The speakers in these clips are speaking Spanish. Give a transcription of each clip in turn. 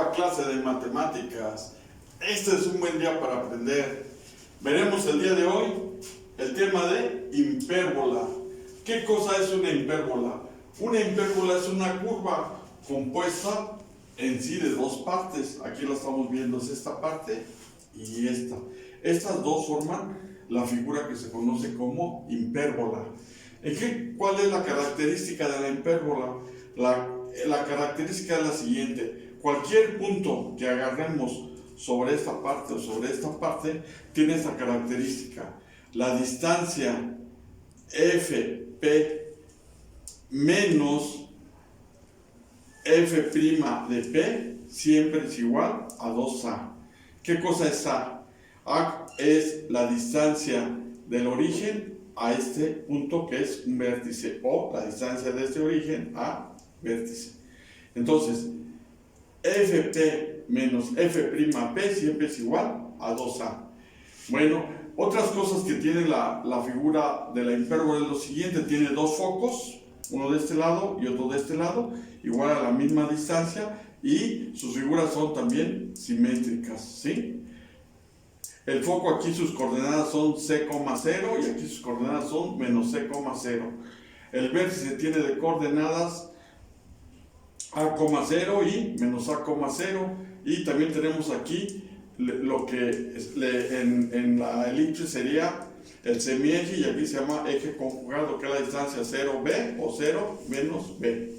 nueva clase de matemáticas. Este es un buen día para aprender. Veremos el día de hoy el tema de hipérbola. ¿Qué cosa es una hipérbola? Una hipérbola es una curva compuesta en sí de dos partes. Aquí la estamos viendo, es esta parte y esta. Estas dos forman la figura que se conoce como hipérbola. ¿Cuál es la característica de la hipérbola? La característica es la siguiente: cualquier punto que agarremos sobre esta parte o sobre esta parte tiene esta característica. La distancia FP menos F' de P siempre es igual a 2A. ¿Qué cosa es A? A es la distancia del origen a este punto que es un vértice, o la distancia de este origen a vértice. Entonces, Fp menos F'P siempre es igual a 2A. Bueno, otras cosas que tiene la figura de la hipérbola es lo siguiente: tiene dos focos, uno de este lado y otro de este lado, igual a la misma distancia, y sus figuras son también simétricas, ¿sí? El foco aquí sus coordenadas son C,0 y aquí sus coordenadas son menos C,0. El vértice tiene de coordenadas A,0 y menos A,0, y también tenemos aquí lo que en la elipse sería el semieje, y aquí se llama eje conjugado, que es la distancia 0B o 0 menos B.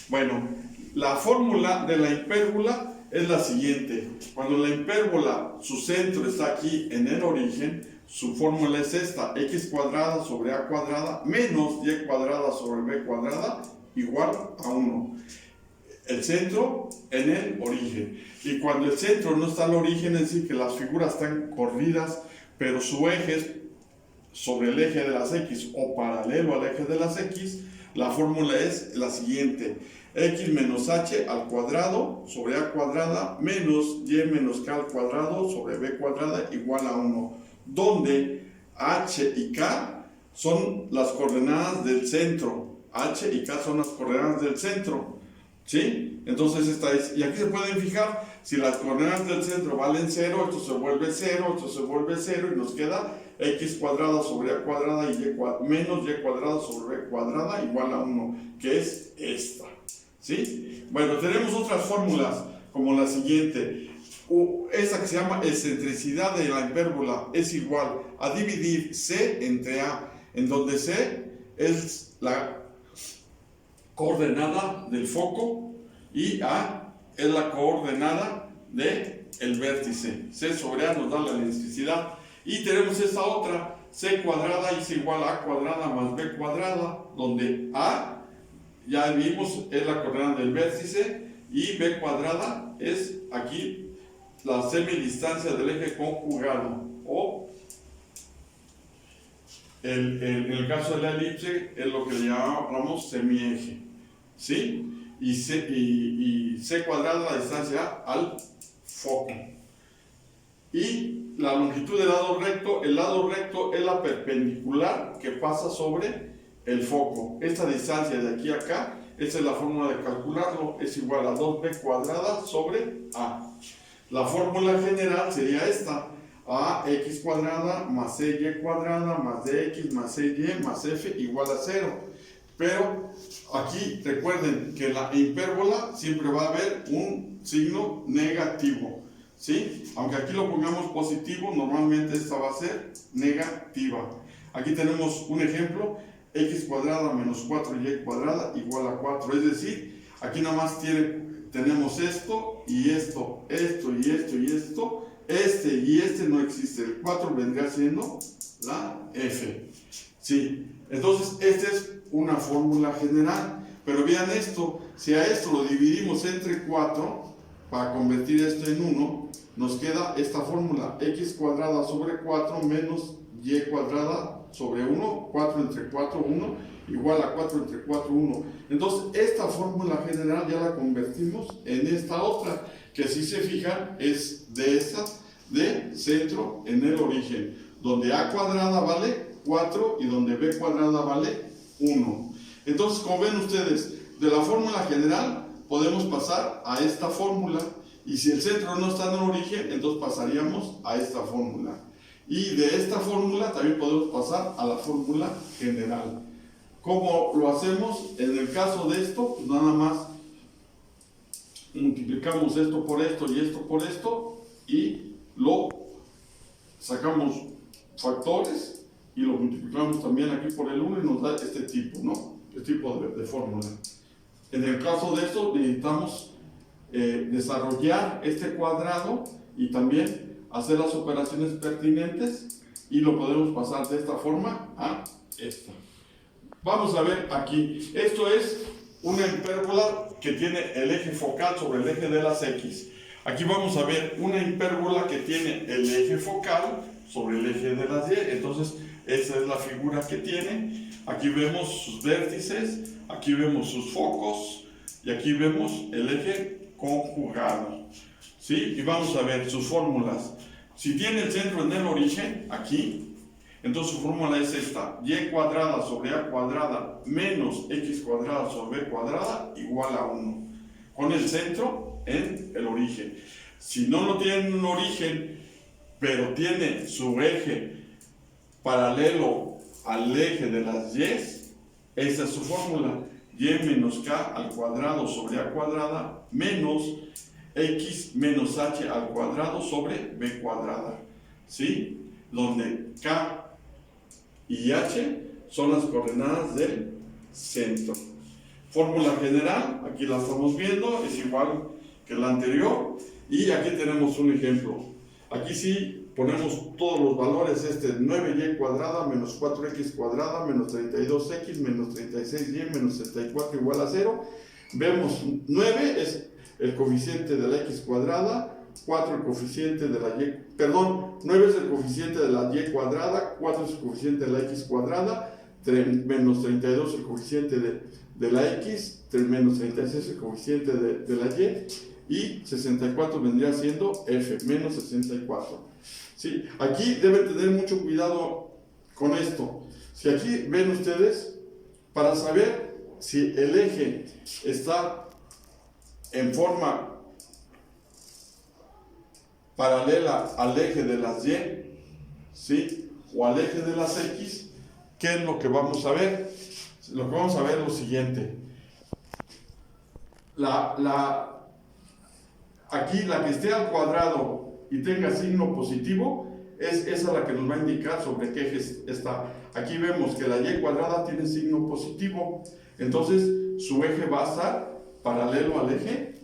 Bueno, la fórmula de la hipérbola es la siguiente: cuando la hipérbola, su centro está aquí en el origen, su fórmula es esta: x cuadrada sobre a cuadrada menos y cuadrada sobre b cuadrada igual a 1. El centro en el origen. Y cuando el centro no está al origen, es decir, que las figuras están corridas, pero su eje es sobre el eje de las x o paralelo al eje de las x, la fórmula es la siguiente: x menos h al cuadrado sobre a cuadrada menos y menos k al cuadrado sobre b cuadrada igual a 1, donde h y k son las coordenadas del centro. H y k son las coordenadas del centro, ¿sí? Entonces esta es, y aquí se pueden fijar, si las coordenadas del centro valen 0, esto se vuelve 0, esto se vuelve 0, y nos queda x cuadrada sobre a cuadrada y menos y cuadrada sobre b cuadrada igual a 1, que es esta, ¿sí? Bueno, tenemos otras fórmulas como la siguiente. Esta que se llama excentricidad de la hipérbola es igual a dividir C entre A, en donde C es la coordenada del foco y A es la coordenada del vértice. C sobre A nos da la excentricidad. Y tenemos esta otra: C cuadrada es igual a A cuadrada más B cuadrada, donde A, ya vimos, es la coordenada del vértice, y B cuadrada es aquí la semidistancia del eje conjugado, o en el caso de la elipse es lo que le llamamos semieje, ¿sí? Y C cuadrada la distancia al foco. Y la longitud del lado recto, el lado recto es la perpendicular que pasa sobre el foco. Esta distancia de aquí a acá, esa es la fórmula de calcularlo, es igual a 2b cuadrada sobre a. La fórmula general sería esta: ax cuadrada más y cuadrada más dx más y más f igual a 0. Pero aquí recuerden que en la hipérbola siempre va a haber un signo negativo, ¿sí? Aunque aquí lo pongamos positivo, normalmente esta va a ser negativa. Aquí tenemos un ejemplo: x cuadrada menos 4y cuadrada igual a 4. Es decir, aquí nada más tenemos esto y esto, esto y esto y esto. Este y este no existe. El 4 vendría siendo la f, ¿sí? Entonces, esta es una fórmula general. Pero vean esto: si a esto lo dividimos entre 4, para convertir esto en 1, nos queda esta fórmula: x cuadrada sobre 4 menos y cuadrada sobre 1, 4 entre 4, 1, igual a 4 entre 4, 1. Entonces, esta fórmula general ya la convertimos en esta otra, que si se fijan es de esta, de centro en el origen, donde a cuadrada vale 4 y donde b cuadrada vale 1. Entonces, como ven ustedes, de la fórmula general podemos pasar a esta fórmula, Y si el centro no está en el origen, entonces pasaríamos a esta fórmula. Y de esta fórmula también podemos pasar a la fórmula general. ¿Cómo lo hacemos? En el caso de esto, pues nada más multiplicamos esto por esto y esto por esto y lo sacamos factores y lo multiplicamos también aquí por el 1 y nos da este tipo, ¿no? Este tipo de fórmula. En el caso de esto necesitamos desarrollar este cuadrado y también hacer las operaciones pertinentes y lo podemos pasar de esta forma a esta. Vamos a ver aquí, esto es una hipérbola que tiene el eje focal sobre el eje de las X. Aquí vamos a ver una hipérbola que tiene el eje focal sobre el eje de las Y. Entonces, esa es la figura que tiene. Aquí vemos sus vértices, aquí vemos sus focos y aquí vemos el eje conjugado. ¿Sí? Y vamos a ver sus fórmulas. Si tiene el centro en el origen, aquí, entonces su fórmula es esta: y cuadrada sobre a cuadrada menos x cuadrada sobre b cuadrada igual a 1. Con el centro en el origen. Si no lo tiene en un origen, pero tiene su eje paralelo al eje de las y, esa es su fórmula: y menos k al cuadrado sobre a cuadrada menos x menos h al cuadrado sobre b cuadrada. ¿Sí? Donde k y h son las coordenadas del centro. Fórmula general, aquí la estamos viendo, es igual que la anterior. Y aquí tenemos un ejemplo. Aquí sí ponemos todos los valores, 9y cuadrada menos 4x cuadrada menos 32x menos 36y menos 64 igual a 0. Vemos 9 es el coeficiente de la x cuadrada, 4 el coeficiente de la y, perdón, 9 es el coeficiente de la y cuadrada, 4 es el coeficiente de la x cuadrada, menos 32 el coeficiente de la x, menos 36 el coeficiente de la y 64 vendría siendo f, menos 64. ¿Sí? Aquí deben tener mucho cuidado con esto. Si aquí ven ustedes, para saber si el eje está en forma paralela al eje de las y, ¿sí? O al eje de las x, ¿qué es lo que vamos a ver? Lo que vamos a ver es lo siguiente. Aquí la que esté al cuadrado y tenga signo positivo, es esa la que nos va a indicar sobre qué eje está. Aquí vemos que la y cuadrada tiene signo positivo, entonces su eje va a estar paralelo al eje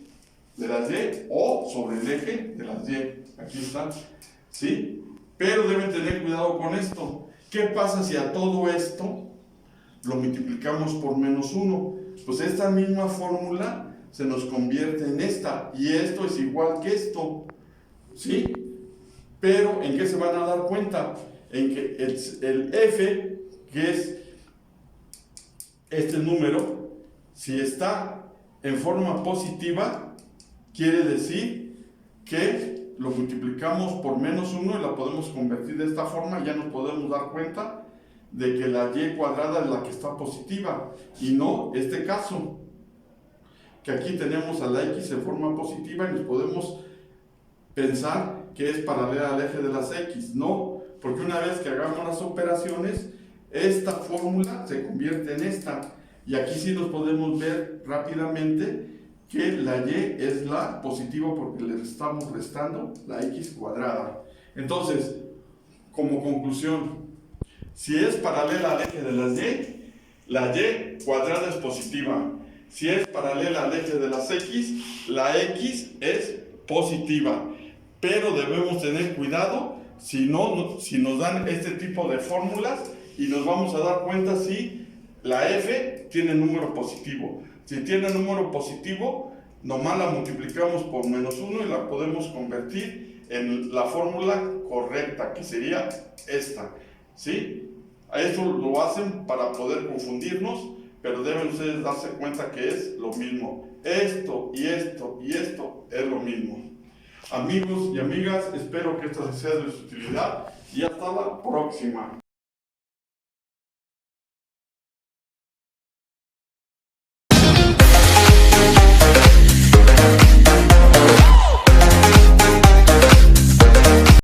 de las y o sobre el eje de las y. Aquí está, ¿sí? Pero deben tener cuidado con esto. ¿Qué pasa si a todo esto lo multiplicamos por menos 1? Pues esta misma fórmula se nos convierte en esta, y esto es igual que esto, ¿sí? Pero ¿en qué se van a dar cuenta? En que el f, que es este número, si está en forma positiva, quiere decir que lo multiplicamos por menos 1 y la podemos convertir de esta forma. Ya nos podemos dar cuenta de que la y cuadrada es la que está positiva y no este caso, que aquí tenemos a la x en forma positiva y nos podemos pensar que es paralela al eje de las x. No, porque una vez que hagamos las operaciones, esta fórmula se convierte en esta, y aquí sí nos podemos ver rápidamente que la y es la positiva porque le estamos restando la x cuadrada. Entonces, como conclusión, si es paralela al eje de las y, la y cuadrada es positiva. Si es paralela al eje de las x, la x es positiva. Pero debemos tener cuidado si nos dan este tipo de fórmulas, y nos vamos a dar cuenta si la f tiene número positivo. Si tiene número positivo, nomás la multiplicamos por menos 1 y la podemos convertir en la fórmula correcta, que sería esta, ¿sí? A eso lo hacen para poder confundirnos, pero deben ustedes darse cuenta que es lo mismo. Esto y esto y esto es lo mismo. Amigos y amigas, espero que esta sea de su utilidad y hasta la próxima.